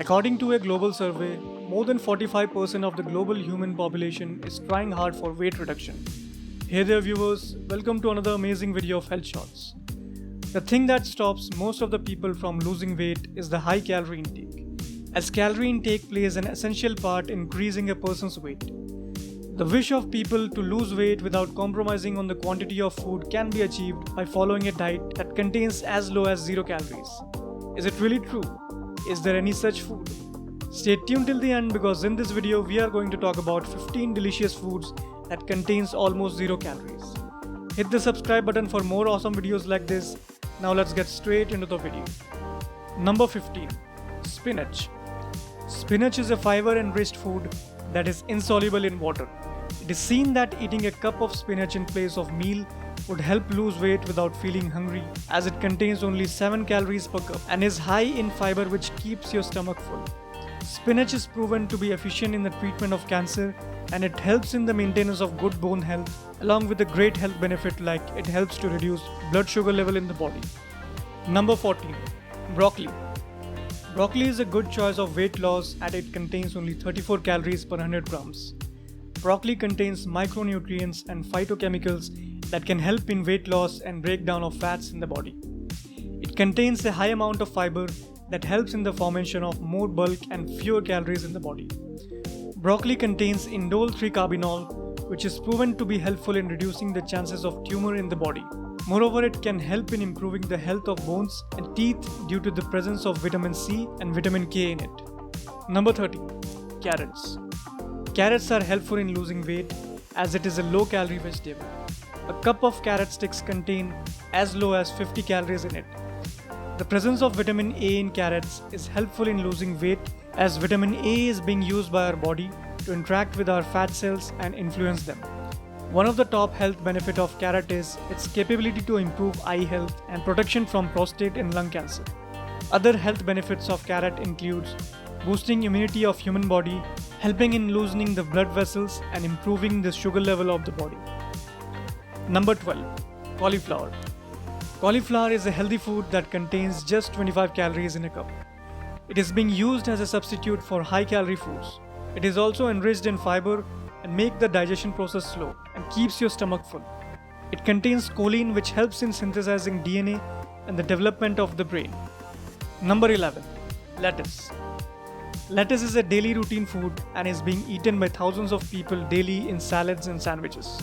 According to a global survey, more than 45% of the global human population is trying hard for weight reduction. Hey there viewers, welcome to another amazing video of Health Shots. The thing that stops most of the people from losing weight is the high calorie intake, as calorie intake plays an essential part in increasing a person's weight. The wish of people to lose weight without compromising on the quantity of food can be achieved by following a diet that contains as low as 0 calories. Is it really true? Is there any such food? Stay tuned till the end because in this video we are going to talk about 15 delicious foods that contains almost 0 calories. Hit the subscribe button for more awesome videos like this. Now let's get straight into the video. Number 15. Spinach. Spinach is a fiber-enriched food that is insoluble in water. It is seen that eating a cup of spinach in place of meal would help lose weight without feeling hungry, as it contains only 7 calories per cup and is high in fiber, which keeps your stomach full. Spinach is proven to be efficient in the treatment of cancer, and it helps in the maintenance of good bone health, along with a great health benefit like it helps to reduce blood sugar level in the body. Number 14. Broccoli. Broccoli is a good choice of weight loss as it contains only 34 calories per 100 grams. Broccoli contains micronutrients and phytochemicals that can help in weight loss and breakdown of fats in the body. It contains a high amount of fiber that helps in the formation of more bulk and fewer calories in the body. Broccoli contains indole 3-carbinol, which is proven to be helpful in reducing the chances of tumor in the body. Moreover, it can help in improving the health of bones and teeth due to the presence of vitamin C and vitamin K in it. Number 13. Carrots. Carrots are helpful in losing weight as it is a low-calorie vegetable. A cup of carrot sticks contain as low as 50 calories in it. The presence of vitamin A in carrots is helpful in losing weight as vitamin A is being used by our body to interact with our fat cells and influence them. One of the top health benefits of carrot is its capability to improve eye health and protection from prostate and lung cancer. Other health benefits of carrot includes boosting immunity of human body, helping in loosening the blood vessels and improving the sugar level of the body. Number 12. Cauliflower. Cauliflower is a healthy food that contains just 25 calories in a cup. It is being used as a substitute for high-calorie foods. It is also enriched in fiber and make the digestion process slow and keeps your stomach full. It contains choline, which helps in synthesizing DNA and the development of the brain. Number 11. Lettuce. Lettuce is a daily routine food and is being eaten by thousands of people daily in salads and sandwiches.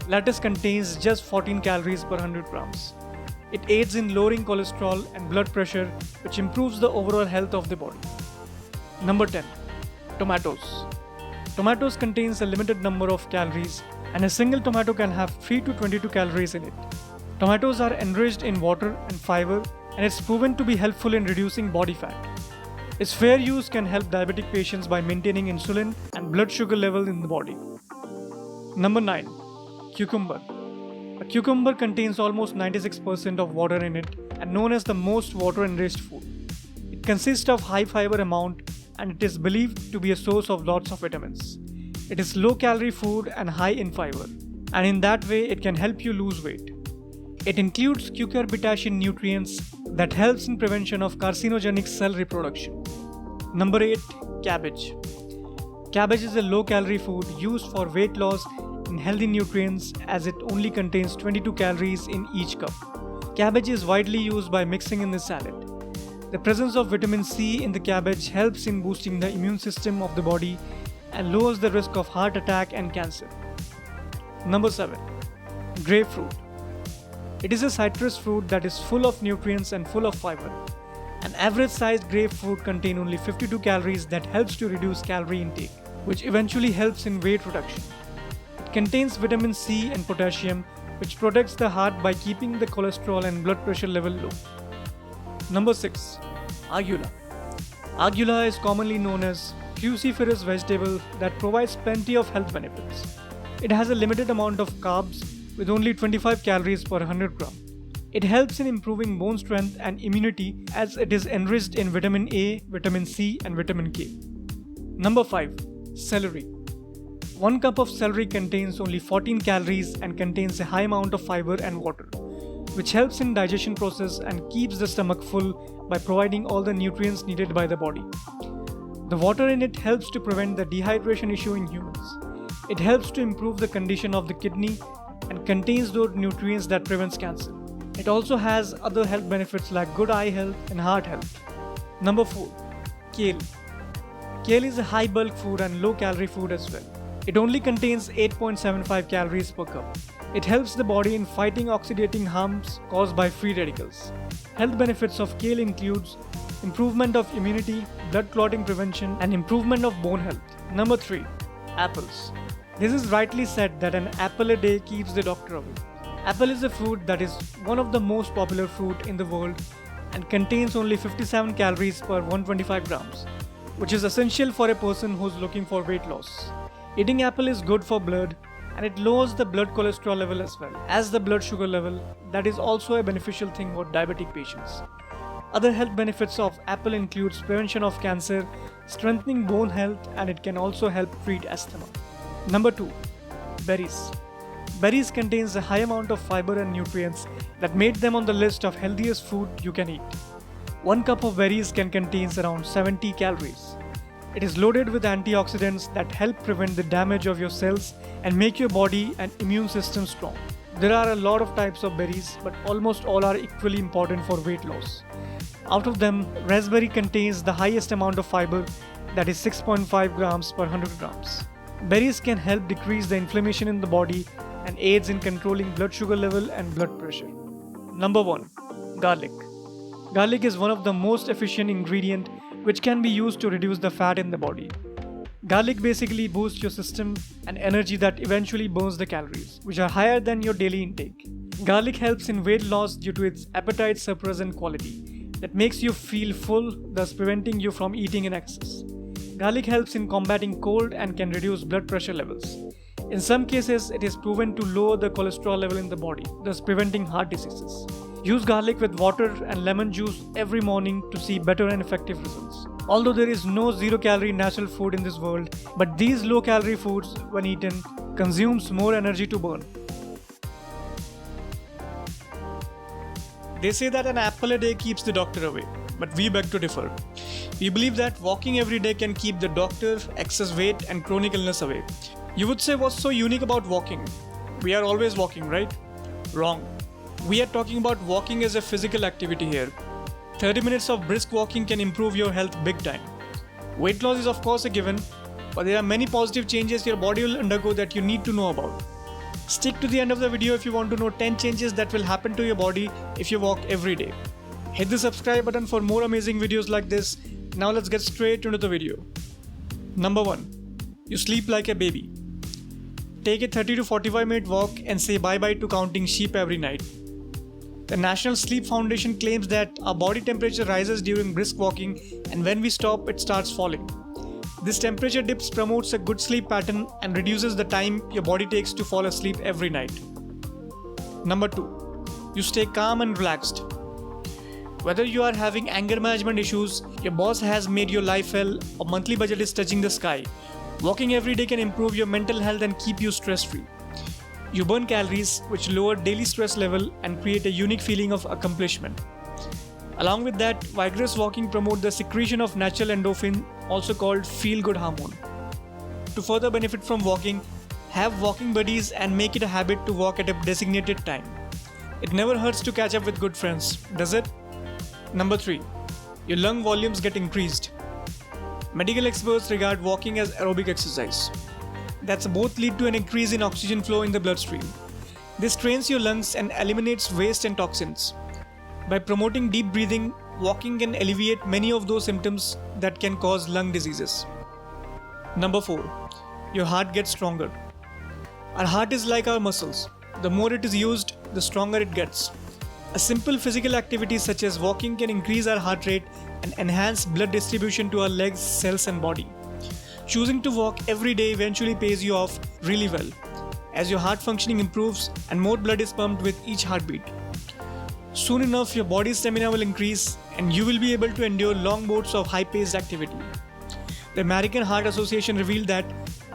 Lettuce contains just 14 calories per 100 grams. It aids in lowering cholesterol and blood pressure, which improves the overall health of the body. Number 10. Tomatoes. Tomatoes contains a limited number of calories, and a single tomato can have 3 to 22 calories in it. Tomatoes are enriched in water and fiber, and it's proven to be helpful in reducing body fat. Its fair use can help diabetic patients by maintaining insulin and blood sugar level in the body. Number 9. Cucumber. A cucumber contains almost 96% of water in it and known as the most water-enriched food. It consists of high fiber amount and it is believed to be a source of lots of vitamins. It is low-calorie food and high in fiber, and in that way it can help you lose weight. It includes cucurbitacin nutrients that helps in prevention of carcinogenic cell reproduction. Number 8. Cabbage. Cabbage is a low-calorie food used for weight loss and healthy nutrients as it only contains 22 calories in each cup. Cabbage is widely used by mixing in the salad. The presence of vitamin C in the cabbage helps in boosting the immune system of the body and lowers the risk of heart attack and cancer. Number 7. Grapefruit. It is a citrus fruit that is full of nutrients and full of fiber. An average-sized grapefruit contains only 52 calories that helps to reduce calorie intake, which eventually helps in weight reduction. It contains vitamin C and potassium, which protects the heart by keeping the cholesterol and blood pressure level low. Number 6. Arugula. Arugula is commonly known as cruciferous vegetable that provides plenty of health benefits. It has a limited amount of carbs with only 25 calories per 100 gram. It helps in improving bone strength and immunity as it is enriched in vitamin A, vitamin C and vitamin K. Number 5. Celery. 1 cup of celery contains only 14 calories and contains a high amount of fiber and water, which helps in digestion process and keeps the stomach full by providing all the nutrients needed by the body. The water in it helps to prevent the dehydration issue in humans. It helps to improve the condition of the kidney and contains those nutrients that prevents cancer. It also has other health benefits like good eye health and heart health. Number 4. Kale. Kale is a high bulk food and low calorie food as well. It only contains 8.75 calories per cup. It helps the body in fighting oxidating harms caused by free radicals. Health benefits of kale includes improvement of immunity, blood clotting prevention, and improvement of bone health. Number 3. Apples. This is rightly said that an apple a day keeps the doctor away. Apple is a fruit that is one of the most popular fruit in the world and contains only 57 calories per 125 grams, which is essential for a person who is looking for weight loss. Eating apple is good for blood and it lowers the blood cholesterol level as well as the blood sugar level. That is also a beneficial thing for diabetic patients. Other health benefits of apple includes prevention of cancer, strengthening bone health, and it can also help treat asthma. Number 2. Berries. Berries contains a high amount of fiber and nutrients that made them on the list of healthiest food you can eat. 1 cup of berries can contain around 70 calories. It is loaded with antioxidants that help prevent the damage of your cells and make your body and immune system strong. There are a lot of types of berries, but almost all are equally important for weight loss. Out of them, raspberry contains the highest amount of fiber, that is 6.5 grams per 100 grams. Berries can help decrease the inflammation in the body and aids in controlling blood sugar level and blood pressure. Number 1. Garlic. Garlic is one of the most efficient ingredient which can be used to reduce the fat in the body. Garlic basically boosts your system and energy that eventually burns the calories, which are higher than your daily intake. Garlic helps in weight loss due to its appetite suppressant quality that makes you feel full, thus preventing you from eating in excess. Garlic helps in combating cold and can reduce blood pressure levels. In some cases, it is proven to lower the cholesterol level in the body, thus preventing heart diseases. Use garlic with water and lemon juice every morning to see better and effective results. Although there is no zero-calorie natural food in this world, but these low-calorie foods, when eaten, consumes more energy to burn. They say that an apple a day keeps the doctor away, but we beg to differ. We believe that walking every day can keep the doctor, excess weight, and chronic illness away. You would say, what's so unique about walking? We are always walking, right? Wrong. We are talking about walking as a physical activity here. 30 minutes of brisk walking can improve your health big time. Weight loss is of course a given, but there are many positive changes your body will undergo that you need to know about. Stick to the end of the video if you want to know 10 changes that will happen to your body if you walk every day. Hit the subscribe button for more amazing videos like this. Now let's get straight into the video. Number 1. You sleep like a baby. Take a 30 to 45 minute walk and say bye-bye to counting sheep every night. The National Sleep Foundation claims that our body temperature rises during brisk walking and when we stop, it starts falling. This temperature dips promotes a good sleep pattern and reduces the time your body takes to fall asleep every night. Number 2. You stay calm and relaxed. Whether you are having anger management issues, your boss has made your life hell, or monthly budget is touching the sky, walking every day can improve your mental health and keep you stress-free. You burn calories, which lower daily stress level and create a unique feeling of accomplishment. Along with that, vigorous walking promotes the secretion of natural endorphin, also called feel-good hormone. To further benefit from walking, have walking buddies and make it a habit to walk at a designated time. It never hurts to catch up with good friends, does it? Number 3. Your lung volumes get increased. Medical experts regard walking as aerobic exercise. That's both lead to an increase in oxygen flow in the bloodstream. This trains your lungs and eliminates waste and toxins. By promoting deep breathing, walking can alleviate many of those symptoms that can cause lung diseases. Number 4. Your heart gets stronger. Our heart is like our muscles. The more it is used, the stronger it gets. A simple physical activity such as walking can increase our heart rate and enhance blood distribution to our legs, cells, and body. Choosing to walk every day eventually pays you off really well, as your heart functioning improves and more blood is pumped with each heartbeat. Soon enough, your body's stamina will increase and you will be able to endure long bouts of high-paced activity. The American Heart Association revealed that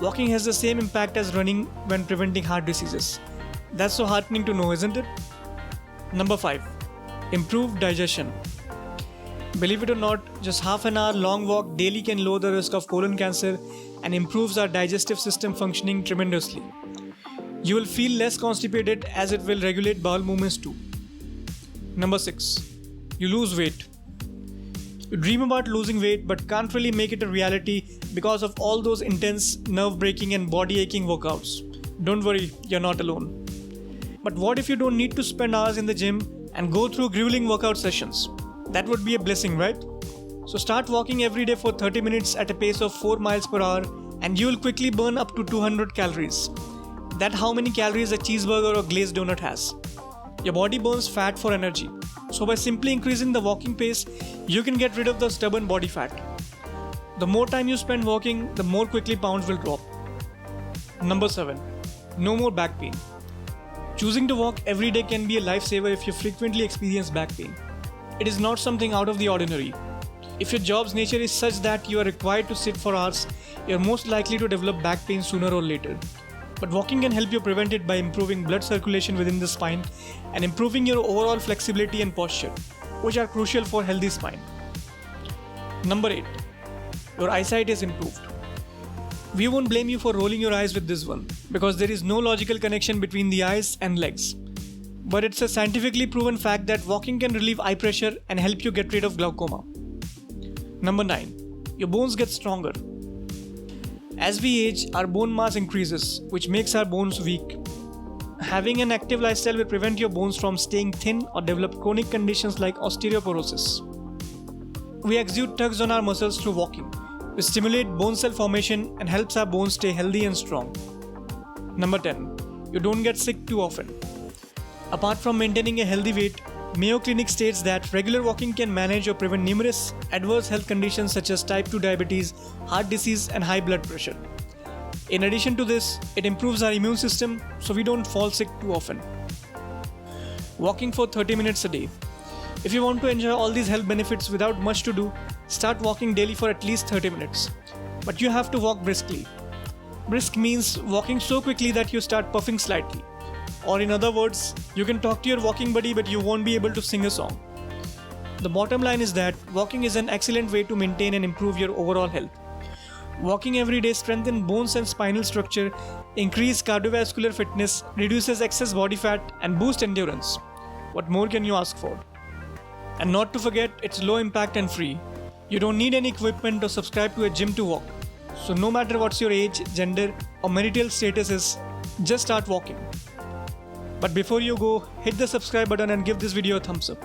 walking has the same impact as running when preventing heart diseases. That's so heartening to know, isn't it? Number 5. Improved digestion. Believe it or not, just half an hour long walk daily can lower the risk of colon cancer and improves our digestive system functioning tremendously. You will feel less constipated as it will regulate bowel movements too. Number 6. You lose weight. You dream about losing weight but can't really make it a reality because of all those intense, nerve-breaking and body-aching workouts. Don't worry, you're not alone. But what if you don't need to spend hours in the gym and go through grueling workout sessions? That would be a blessing, right? So start walking every day for 30 minutes at a pace of 4 miles per hour and you will quickly burn up to 200 calories. That's how many calories a cheeseburger or glazed donut has. Your body burns fat for energy. So by simply increasing the walking pace, you can get rid of the stubborn body fat. The more time you spend walking, the more quickly pounds will drop. Number 7. No more back pain. Choosing to walk every day can be a lifesaver if you frequently experience back pain. It is not something out of the ordinary. If your job's nature is such that you are required to sit for hours, you are most likely to develop back pain sooner or later. But walking can help you prevent it by improving blood circulation within the spine and improving your overall flexibility and posture, which are crucial for healthy spine. Number 8. Your eyesight is improved. We won't blame you for rolling your eyes with this one, because there is no logical connection between the eyes and legs. But it's a scientifically proven fact that walking can relieve eye pressure and help you get rid of glaucoma. Number 9. Your bones get stronger. As we age, our bone mass increases, which makes our bones weak. Having an active lifestyle will prevent your bones from staying thin or develop chronic conditions like osteoporosis. We exude tugs on our muscles through walking, which stimulate bone cell formation and helps our bones stay healthy and strong. Number 10. You don't get sick too often. Apart from maintaining a healthy weight, Mayo Clinic states that regular walking can manage or prevent numerous adverse health conditions such as type 2 diabetes, heart disease, and high blood pressure. In addition to this, it improves our immune system so we don't fall sick too often. Walking for 30 minutes a day. If you want to enjoy all these health benefits without much to do, start walking daily for at least 30 minutes. But you have to walk briskly. Brisk means walking so quickly that you start puffing slightly. Or in other words, you can talk to your walking buddy but you won't be able to sing a song. The bottom line is that walking is an excellent way to maintain and improve your overall health. Walking every day strengthens bones and spinal structure, increases cardiovascular fitness, reduces excess body fat, and boosts endurance. What more can you ask for? And not to forget, it's low impact and free. You don't need any equipment or subscribe to a gym to walk. So no matter what's your age, gender, or marital status is, just start walking. But before you go, hit the subscribe button and give this video a thumbs up.